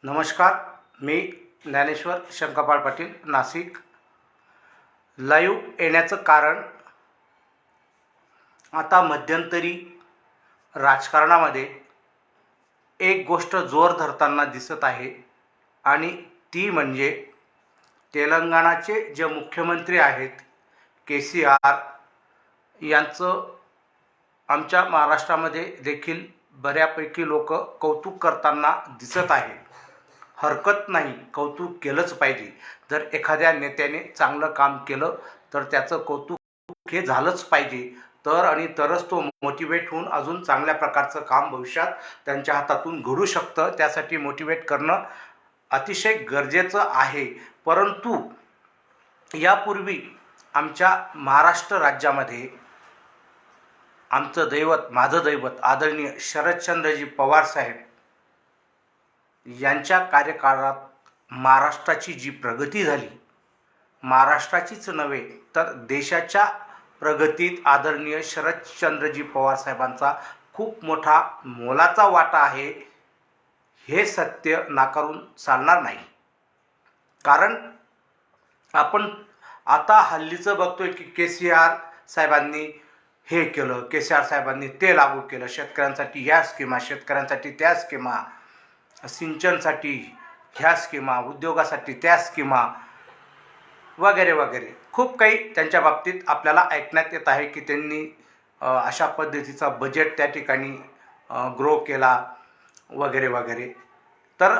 नमस्कार. मी ज्ञानेश्वर शंकरपाळ पाटील, नाशिक. लाईव्ह येण्याचं कारण, आता मध्यंतरी राजकारणामध्ये एक गोष्ट जोर धरताना दिसत आहे आणि ती म्हणजे तेलंगणाचे जे मुख्यमंत्री आहेत KCR यांचं आमच्या महाराष्ट्रामध्ये देखील बऱ्यापैकी लोक कौतुक करताना दिसत आहे. हरकत नाही, कौतुक केलंच पाहिजे. जर एखाद्या नेत्याने चांगलं काम केलं तर त्याचं कौतुक हे झालंच पाहिजे. तरच तो मोटिवेट होऊन अजून चांगल्या प्रकारचं काम भविष्यात त्यांच्या हातातून घडू शकतं. त्यासाठी मोटिवेट करणं अतिशय गरजेचं आहे. परंतु यापूर्वी आमच्या महाराष्ट्र राज्यामध्ये आमचं दैवत, माझं दैवत आदरणीय शरदचंद्रजी पवार साहेब यांच्या कार्यकाळात महाराष्ट्राची जी प्रगती झाली, महाराष्ट्राचीच नव्हे तर देशाच्या प्रगतीत आदरणीय शरदचंद्रजी पवार साहेबांचा खूप मोठा मोलाचा वाटा आहे. हे सत्य नाकारून चालणार नाही. कारण आपण आता हल्लीचं बघतोय की KCR साहेबांनी हे केलं, KCR साहेबांनी ते लागू केलं, शेतकऱ्यांसाठी ह्या स्कीमा, शेतकऱ्यांसाठी त्या स्कीमा, सिंचनसाठी ह्या स्कीमा, उद्योगासाठी त्या स्कीमा वगैरे वगैरे खूप काही त्यांच्या बाबतीत आपल्याला ऐकण्यात येत आहे की त्यांनी अशा पद्धतीचा बजेट त्या ठिकाणी ग्रो केला वगैरे वगैरे. तर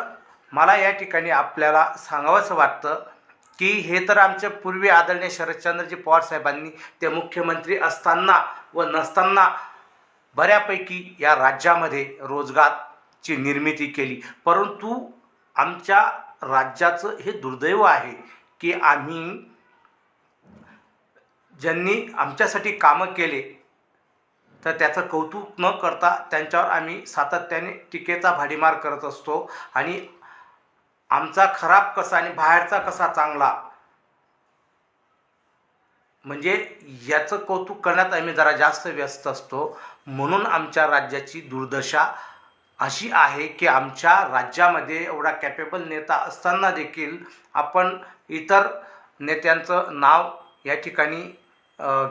मला या ठिकाणी आपल्याला सांगावंसं वाटतं की हे तर आमच्या पूर्वी आदरणीय शरदचंद्रजी पवार साहेबांनी ते मुख्यमंत्री असताना व नसताना बऱ्यापैकी या राज्यामध्ये रोजगारची निर्मिती केली. परंतु आमच्या राज्याचं हे दुर्दैव आहे की आम्ही ज्यांनी आमच्यासाठी कामं केले तर त्याचं कौतुक न करता त्यांच्यावर आम्ही सातत्याने टीकेचा भडीमार करत असतो आणि आमचा खराब कसा आणि बाहेरचा कसा चांगला, म्हणजे याचं कौतुक करण्यात आम्ही जरा जास्त व्यस्त असतो. म्हणून आमच्या राज्याची दुर्दशा अशी आहे की आमच्या राज्यामध्ये एवढा कॅपेबल नेता असताना देखील आपण इतर नेत्यांचं नाव या ठिकाणी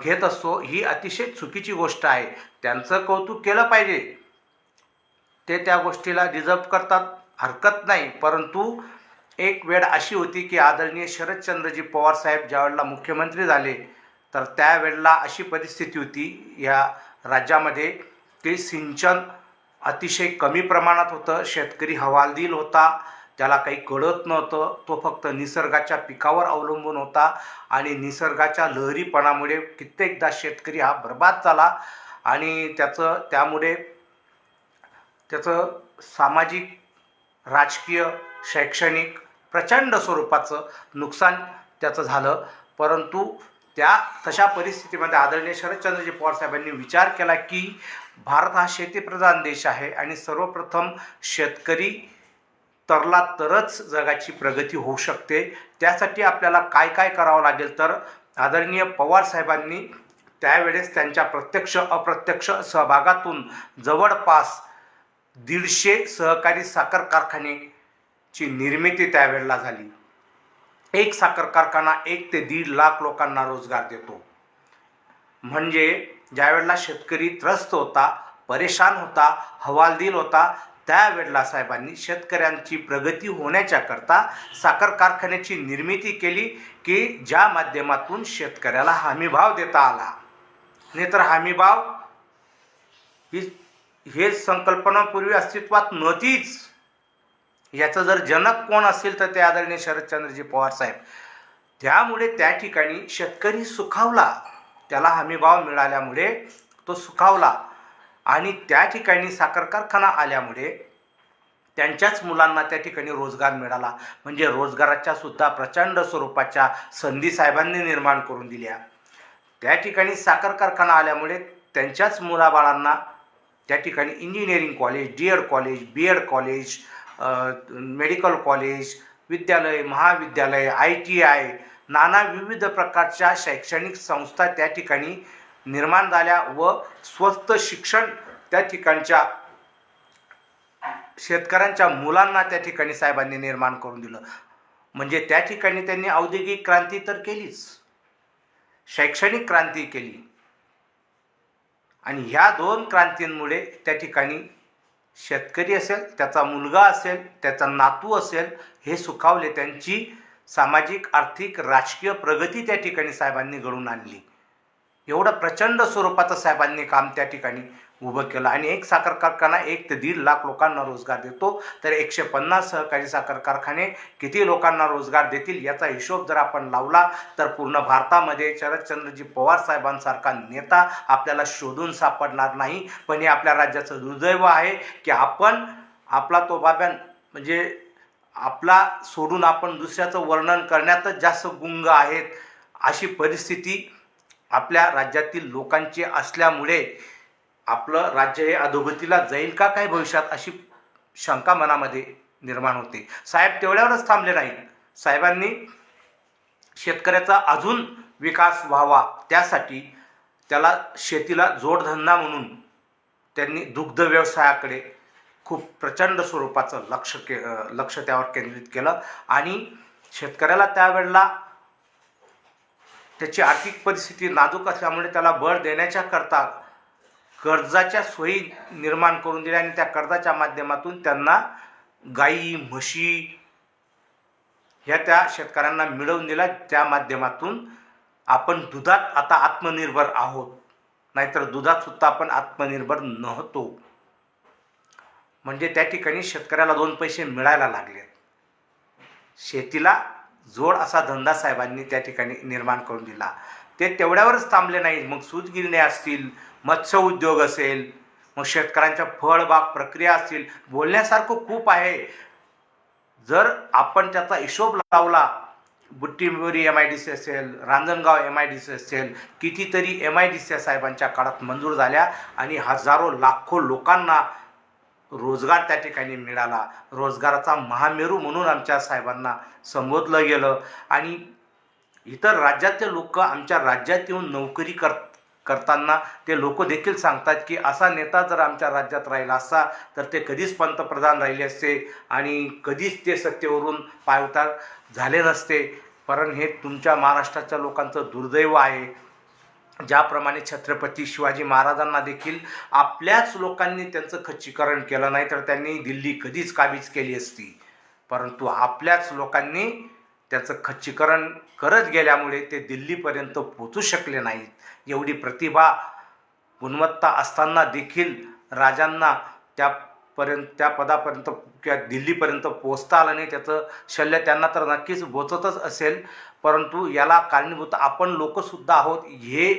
घेत असतो. ही अतिशय चुकीची गोष्ट आहे. त्यांचं कौतुक केलं पाहिजे, ते त्या गोष्टीला डिझर्व करतात, हरकत नाही. परंतु एक वेळ अशी होती की आदरणीय शरदचंद्रजी पवार साहेब ज्यावेळेला मुख्यमंत्री झाले तर त्यावेळेला अशी परिस्थिती होती या राज्यामध्ये की सिंचन अतिशय कमी प्रमाणात होतं. शेतकरी हवालदिल होता, त्याला काही कळत नव्हतं. तो फक्त निसर्गाच्या पिकावर अवलंबून होता आणि निसर्गाच्या लहरीपणामुळे कित्येकदा शेतकरी हा बर्बाद झाला आणि त्यामुळे त्याचं सामाजिक, राजकीय, शैक्षणिक प्रचंड स्वरूपाचं नुकसान त्याचं झालं. परंतु तशा परिस्थितीमध्ये आदरणीय शरदचंद्रजी पवार साहेबांनी विचार केला की भारत हा शेतीप्रधान देश आहे आणि सर्वप्रथम शेतकरी तरला तरच जगाची प्रगती होऊ शकते. त्यासाठी आपल्याला काय काय करावं लागेल, तर आदरणीय पवार साहेबांनी त्यावेळेस त्यांच्या प्रत्यक्ष अप्रत्यक्ष सहभागातून जवळपास 150 सहकारी साखर कारखान्याची निर्मिती त्यावेळेला झाली. एक साखर कारखाना 1 ते 1.5 लाख लोकांना रोजगार देतो. म्हणजे ज्यावेळेला शेतकरी त्रस्त होता, परेशान होता, हवालदिल होता, त्यावेळेला साहेबांनी शेतकऱ्यांची प्रगती होण्याच्या करता साखर कारखान्याची निर्मिती केली की ज्या माध्यमातून शेतकऱ्याला हमीभाव देता आला. नाहीतर हमीभाव हे संकल्पना पूर्वी अस्तित्वात नव्हतीच. याचं जर जनक कोण असेल तर ते आदरणीय शरदचंद्रजी पवार साहेब. त्यामुळे त्या ठिकाणी शेतकरी सुखावला, त्याला हमीभाव मिळाल्यामुळे तो सुखावला आणि त्या ठिकाणी साखर कारखाना आल्यामुळे त्यांच्याच मुलांना त्या ठिकाणी रोजगार मिळाला. म्हणजे रोजगाराच्या सुद्धा प्रचंड स्वरूपाच्या संधी साहेबांनी निर्माण करून दिल्या. त्या ठिकाणी साखर कारखाना आल्यामुळे त्यांच्याच मुलाबाळांना त्या ठिकाणी engineering college, DED college, BEd college, medical college, विद्यालय, महाविद्यालय, ITI, नाना विविध प्रकारच्या शैक्षणिक संस्था त्या ठिकाणी निर्माण झाल्या व स्वस्त शिक्षण त्या ठिकाणच्या शेतकऱ्यांच्या मुलांना त्या ठिकाणी साहेबांनी निर्माण करून दिलं. म्हणजे त्या ठिकाणी त्यांनी औद्योगिक क्रांती तर केलीच, शैक्षणिक क्रांती केली. आणि ह्या 2 क्रांतींमुळे त्या ठिकाणी शेतकरी असेल, त्याचा मुलगा असेल, त्याचा नातू असेल, हे सुखावले. त्यांची सामाजिक, आर्थिक, राजकीय प्रगती त्या ठिकाणी साहेबांनी घडवून आणली. एवढं प्रचंड स्वरूपाचं साहेबांनी काम त्या ठिकाणी उभं केलं. आणि एक साखर कारखाना 1 ते 1.5 लाख लोकांना रोजगार देतो, तर 150 सहकारी साखर कारखाने किती लोकांना रोजगार देतील याचा हिशोब जर आपण लावला तर पूर्ण भारतामध्ये शरदचंद्रजी पवार साहेबांसारखा नेता आपल्याला शोधून सापडणार नाही. पण हे आपल्या राज्याचं दुर्दैव आहे की आपण आपला तो बाब्या म्हणजे आपला सोडून आपण दुसऱ्याचं वर्णन करण्यातच जास्त गुंग आहेत. अशी परिस्थिती आपल्या राज्यातील लोकांची असल्यामुळे आपलं राज्य हे अधोगतीला जाईल का काय भविष्यात, अशी शंका मनामध्ये निर्माण होते. साहेब तेवढ्यावरच थांबले नाहीत. साहेबांनी शेतकऱ्याचा अजून विकास व्हावा त्यासाठी त्याला शेतीला जोडधंदा म्हणून त्यांनी दुग्ध व्यवसायाकडे खूप प्रचंड स्वरूपाचं लक्ष त्यावर केंद्रित केलं. आणि शेतकऱ्याला त्यावेळेला त्याची आर्थिक परिस्थिती नाजूक असल्यामुळे त्याला बळ देण्याच्या करता कर्जाच्या सोयी निर्माण करून दिल्या. आणि त्या कर्जाच्या माध्यमातून त्यांना गाई, म्हशी ह्या त्या शेतकऱ्यांना मिळवून दिल्या. त्या माध्यमातून आपण दुधात आता आत्मनिर्भर आहोत, नाहीतर दुधात सुद्धा आपण आत्मनिर्भर नव्हतो. म्हणजे त्या ठिकाणी शेतकऱ्याला 2 पैसे मिळायला लागले. शेतीला जोड असा धंदा साहेबांनी त्या ठिकाणी निर्माण करून दिला. ते तेवढ्यावरच थांबले नाहीत. मग सूतगिरण्या असतील, मत्स्य उद्योग असेल, मग शेतकऱ्यांच्या फळबाग प्रक्रिया असतील, बोलण्यासारखं खूप आहे. जर आपण त्याचा हिशोब लावला, बुट्टीबोरी MIDC असेल, रांजणगाव MIDC असेल, कितीतरी MIDC साहेबांच्या काळात मंजूर झाल्या आणि हजारो लाखो लोकांना रोजगार त्या ठिकाणी मिळाला. रोजगाराचा महामेरू म्हणून आमच्या साहेबांना संबोधलं गेलं. आणि इतर राज्यातले लोक आमच्या राज्यात येऊन नोकरी करताना ते लोक देखील सांगतात की असा नेता जर आमच्या राज्यात राहिला असता तर ते कधीच पंतप्रधान राहिले असते आणि कधीच ते सत्तेवरून पायउतार झाले नसते. कारण हे तुमच्या महाराष्ट्राच्या लोकांचं दुर्दैव आहे. ज्याप्रमाणे छत्रपती शिवाजी महाराजांना देखील आपल्याच लोकांनी त्यांचं खच्चीकरण केलं नाही तर त्यांनी दिल्ली कधीच काबीज केली असती. परंतु आपल्याच लोकांनी त्याचं खच्चीकरण करत गेल्यामुळे ते दिल्लीपर्यंत पोचू शकले नाहीत. एवढी प्रतिभा, गुणवत्ता असताना देखील राजांना त्या पदापर्यंत किंवा दिल्लीपर्यंत पोचता आलं नाही. त्याचं शल्य त्यांना तर नक्कीच बोचतच असेल. परंतु याला कारणीभूत आपण लोकसुद्धा आहोत, हे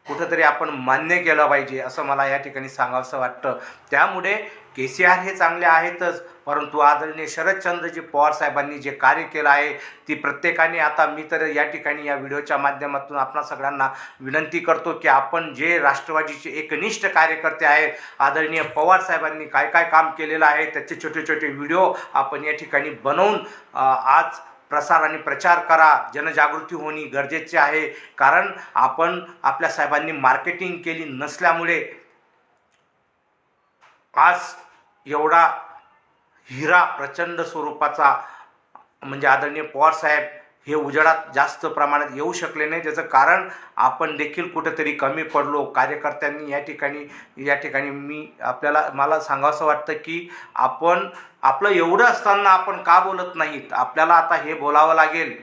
कुठंतरी आपण मान्य केलं पाहिजे असं मला या ठिकाणी सांगावंसं वाटतं. त्यामुळे KCR हे चांगले आहेतच, परंतु आदरणीय शरदचंद्रजी पवार साहेबांनी जे कार्य केलं आहे ती प्रत्येकाने, आता मी तर या ठिकाणी या व्हिडिओच्या माध्यमातून आपणा सगळ्यांना विनंती करतो की आपण जे राष्ट्रवादीचे एकनिष्ठ कार्यकर्ते आहेत, आदरणीय पवार साहेबांनी काय काय काम केलेलं आहे त्याचे छोटे छोटे व्हिडिओ आपण या ठिकाणी बनवून आज प्रसार आणि प्रचार करा. जनजागृती होणे गरजेचे आहे. कारण आपण आपल्या साहेबांनी मार्केटिंग केली नसल्यामुळे आज एवढा हिरा प्रचंड स्वरूपाचा म्हणजे आदरणीय पवार साहेब हे उजेडात जास्त प्रमाणात येऊ शकले नाही. त्याचं कारण आपण देखील कुठेतरी कमी पडलो कार्यकर्त्यांनी. या ठिकाणी मला सांगावंसं वाटतं की आपण आपलं एवढं असताना आपण का बोलत नाहीत. आपल्याला आता हे बोलावं लागेल.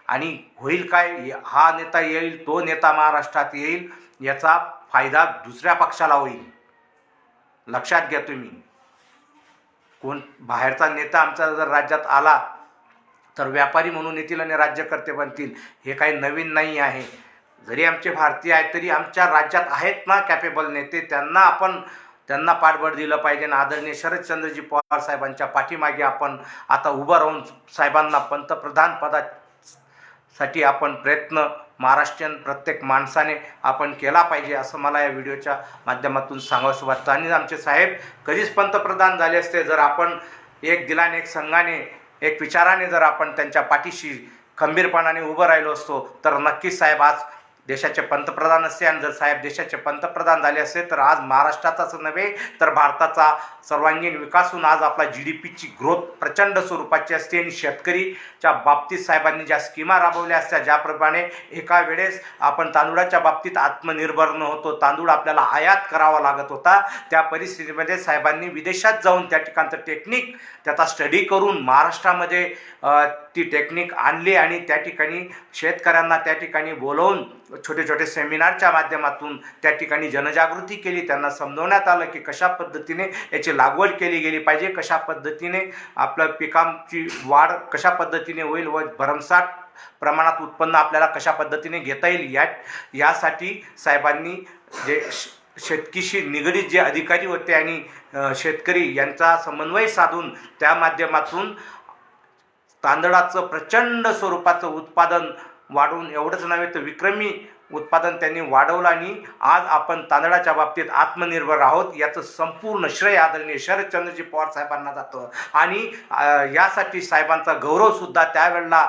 आणि होईल काय, हा नेता येईल, तो नेता महाराष्ट्रात येईल, याचा फायदा दुसऱ्या पक्षाला होईल. लक्षात घ्या तुम्ही. कोण बाहेरचा नेता आमचा जर राज्यात आला तर व्यापारी म्हणून येतील आणि राज्यकर्ते बनतील. हे काही नवीन नाही आहे. जरी आमचे भारतीय आहेत तरी आमच्या राज्यात आहेत ना कॅपेबल नेते, त्यांना पाठबळ दिलं पाहिजे. आणि आदरणीय शरदचंद्रजी पवार साहेबांच्या पाठीमागे आपण आता उभं राहून साहेबांना पंतप्रधान पदासाठी आपण प्रयत्न महाराष्ट्रीयन प्रत्येक माणसाने आपण केला पाहिजे असं मला या व्हिडिओच्या माध्यमातून सांगावंसं वाटतं. आणि आमचे साहेब कधीच पंतप्रधान झाले असते जर आपण एक दिलाने, एक संघाने, एक विचाराने जर आपण त्यांच्या पाठीशी खंबीरपणाने उभं राहिलो असतो तर नक्कीच साहेब आज देशाचे पंतप्रधान असते आणि जर साहेब देशाचे पंतप्रधान झाले असते तर आज महाराष्ट्राचाच नव्हे तर भारताचा सर्वांगीण विकास होऊन आज आपला GDPची ग्रोथ प्रचंड स्वरूपाची असते. आणि शेतकरीच्या बाबतीत साहेबांनी ज्या स्कीमा राबवल्या असत्या, ज्याप्रमाणे एका वेळेस आपण तांदूळाच्या बाबतीत आत्मनिर्भर नव्हतो, तांदूळ आपल्याला आयात करावा लागत होता, त्या परिस्थितीमध्ये साहेबांनी विदेशात जाऊन त्या ठिकाणचं टेक्निक त्याचा स्टडी करून महाराष्ट्रामध्ये ती टेक्निक आणली आणि त्या ठिकाणी शेतकऱ्यांना त्या ठिकाणी बोलवून छोटे छोटे सेमिनारच्या माध्यमातून त्या ठिकाणी जनजागृती केली. त्यांना समजवण्यात आलं की कशा पद्धतीने याची लागवड केली गेली पाहिजे, कशा पद्धतीने आपलं पिकांची वाढ कशा पद्धतीने होईल व भरमसाठ प्रमाणात उत्पन्न आपल्याला कशा पद्धतीने घेता येईल यासाठी साहेबांनी जे शेतकीशी निगडीत जे अधिकारी होते आणि शेतकरी यांचा समन्वय साधून त्या माध्यमातून तांदळाचं प्रचंड स्वरूपाचं उत्पादन वाढवून एवढंच नव्हे तर विक्रमी उत्पादन त्यांनी वाढवलं आणि आज आपण तांदळाच्या बाबतीत आत्मनिर्भर आहोत. याचं संपूर्ण श्रेय आदरणीय शरदचंद्रजी पवार साहेबांना जातं. आणि यासाठी साहेबांचा गौरवसुद्धा त्यावेळेला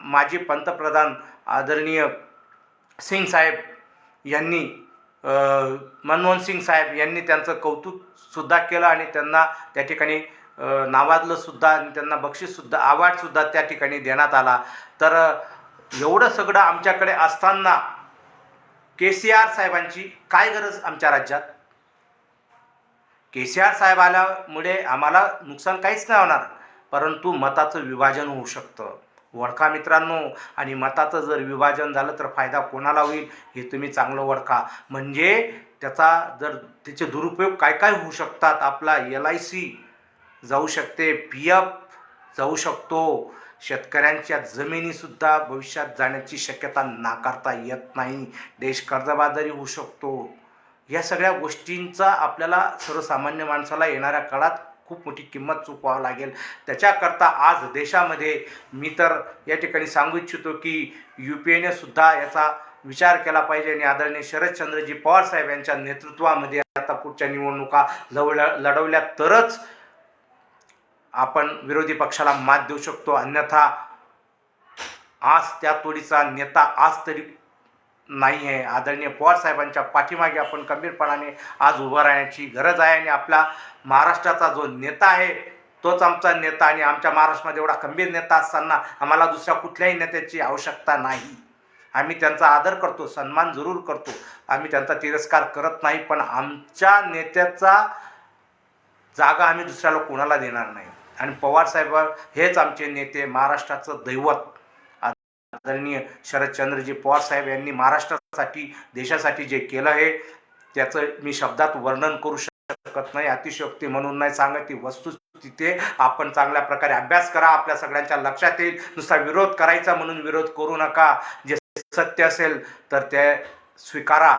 माजी पंतप्रधान आदरणीय सिंग साहेब यांनी मनमोहन सिंग साहेब यांनी त्यांचं कौतुकसुद्धा केलं आणि त्यांना त्या ठिकाणी नावाजलंसुद्धा आणि त्यांना बक्षीससुद्धा अवॉर्डसुद्धा त्या ठिकाणी देण्यात आला. तर एवढं सगळं आमच्याकडे असताना KCR साहेबांची काय गरज आमच्या राज्यात? KCR साहेब आल्यामुळे आम्हाला नुकसान काहीच नाही होणार, परंतु मताचं विभाजन होऊ शकतं. ओळखा मित्रांनो, आणि मताचं जर विभाजन झालं तर फायदा कोणाला होईल हे तुम्ही चांगलं ओळखा. म्हणजे त्याचे दुरुपयोग काय काय होऊ शकतात. आपला LIC जाऊ शकते, PF जाऊ शकतो, शेतकऱ्यांच्या जमिनीसुद्धा भविष्यात जाण्याची शक्यता नाकारता येत नाही, देश कर्जबाजारी होऊ शकतो. या सगळ्या गोष्टींचा आपल्याला सर्वसामान्य माणसाला येणाऱ्या काळात खूप मोठी किंमत चुकवावं लागेल. त्याच्याकरता आज देशामध्ये मी तर या ठिकाणी सांगू इच्छितो की UPAने सुद्धा याचा विचार केला पाहिजे आणि आदरणीय शरदचंद्रजी पवार साहेब यांच्या नेतृत्वामध्ये आता पुढच्या निवडणुका लढवल्या तरच आपण विरोधी पक्षाला मात देऊ शकतो. अन्यथा आज त्या तोडीचा नेता आज तरी नाही आहे. आदरणीय पवार साहेबांच्या पाठीमागे आपण खंबीरपणाने आज उभं राहण्याची गरज आहे. आणि आपला महाराष्ट्राचा जो नेता आहे तोच आमचा नेता. आणि आमच्या महाराष्ट्रामध्ये एवढा खंबीर नेता असताना आम्हाला दुसऱ्या कुठल्याही नेत्याची आवश्यकता नाही. आम्ही त्यांचा आदर करतो, सन्मान जरूर करतो, आम्ही त्यांचा तिरस्कार करत नाही, पण आमच्या नेत्याचा जागा आम्ही दुसऱ्याला कोणाला देणार नाही. आणि पवारसाहेब हेच आमचे नेते, महाराष्ट्राचं दैवत. आदरणीय शरदचंद्रजी पवार साहेब यांनी महाराष्ट्रासाठी देशासाठी जे केलं आहे त्याचं मी शब्दात वर्णन करू शकत नाही. अतिशयोक्ती म्हणून नाही सांगत, ती वस्तुस्थिती. आपण चांगल्या प्रकारे अभ्यास करा, आपल्या सगळ्यांच्या लक्षात येईल. नुसता विरोध करायचा म्हणून विरोध करू नका. जे सत्य असेल तर ते स्वीकारा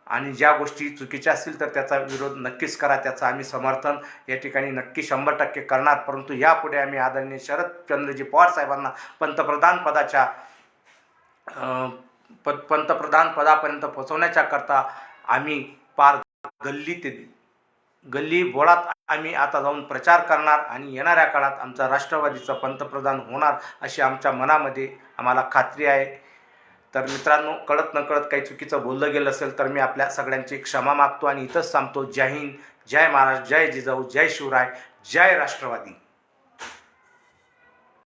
आणि ज्या गोष्टी चुकीच्या असतील तर त्याचा विरोध नक्कीच करा. त्याचं आम्ही समर्थन या ठिकाणी नक्की 100% करणार. परंतु यापुढे आम्ही आदरणीय शरदचंद्रजी पवार साहेबांना पंतप्रधान पदापर्यंत पोहोचवण्याच्या करता आम्ही पार गल्ली बोळात आम्ही आता जाऊन प्रचार करणार आणि येणाऱ्या काळात आमचा राष्ट्रवादीचा पंतप्रधान होणार अशी आमच्या मनामध्ये आम्हाला खात्री आहे. तर मित्रांनो, कळत नकळत काही चुकीचं बोललं गेलं असेल तर मी आपल्या सगळ्यांची क्षमा मागतो आणि इथंच थांबतो. जय हिंद, जय महाराष्ट्र, जय जिजाऊ, जय शिवराय, जय राष्ट्रवादी.